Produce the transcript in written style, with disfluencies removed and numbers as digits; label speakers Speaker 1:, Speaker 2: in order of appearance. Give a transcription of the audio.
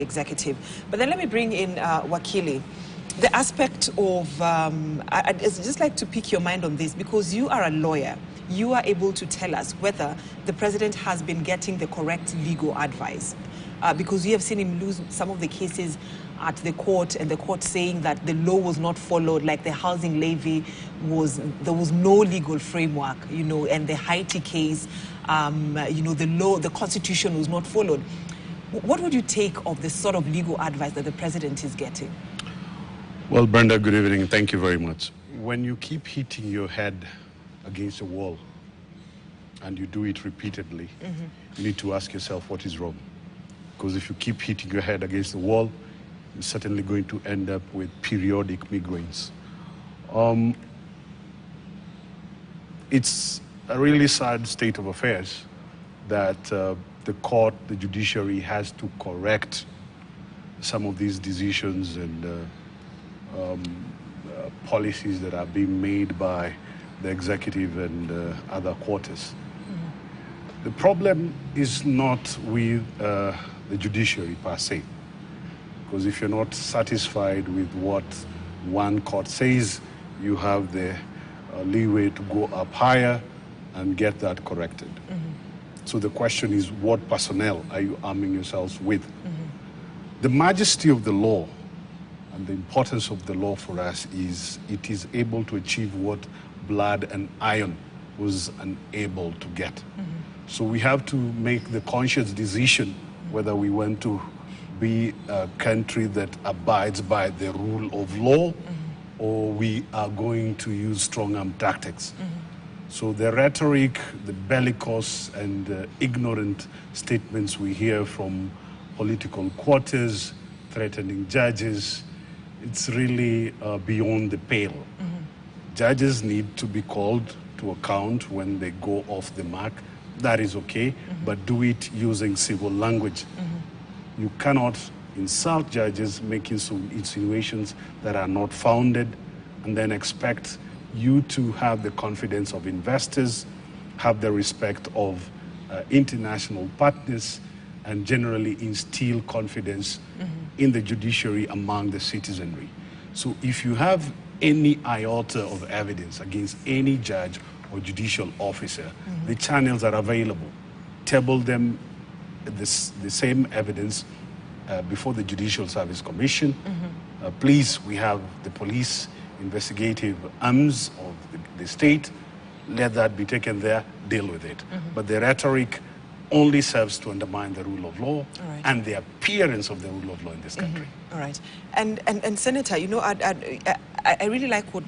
Speaker 1: executive. But then let me bring in Wakili. The aspect of, I'd just like to pick your mind on this, because you are a lawyer. You are able to tell us whether the president has been getting the correct legal advice. Because you have seen him lose some of the cases at the court, and the court saying that the law was not followed, like the housing levy there was no legal framework, and the Haiti case, the constitution was not followed. What would you take of the sort of legal advice that the president is getting?
Speaker 2: Well, Brenda, good evening. Thank you very much. When you keep hitting your head against a wall and you do it repeatedly, you need to ask yourself what is wrong. Because if you keep hitting your head against the wall, you're certainly going to end up with periodic migraines. It's a really sad state of affairs that the court, the judiciary, has to correct some of these decisions and policies that are being made by the executive and other quarters. The problem is not with the judiciary per se, because if you're not satisfied with what one court says, you have the leeway to go up higher and get that corrected. So the question is, what personnel are you arming yourselves with? The majesty of the law and the importance of the law for us is it is able to achieve what blood and iron was unable to get. So we have to make the conscious decision whether we want to be a country that abides by the rule of law or we are going to use strong-arm tactics. So the rhetoric, the bellicose and ignorant statements we hear from political quarters, threatening judges, it's really beyond the pale. Judges need to be called to account when they go off the mark. That is okay, but do it using civil language. You cannot insult judges, making some insinuations that are not founded, and then expect you to have the confidence of investors, have the respect of international partners, and generally instill confidence in the judiciary among the citizenry. So if you have any iota of evidence against any judge or judicial officer, the channels are available. Table them the same evidence before the Judicial Service Commission. Please, we have the police investigative arms of the state. Let that be taken there, deal with it. But the rhetoric only serves to undermine the rule of law and the appearance of the rule of law in this country.
Speaker 1: All right. And Senator, I really like what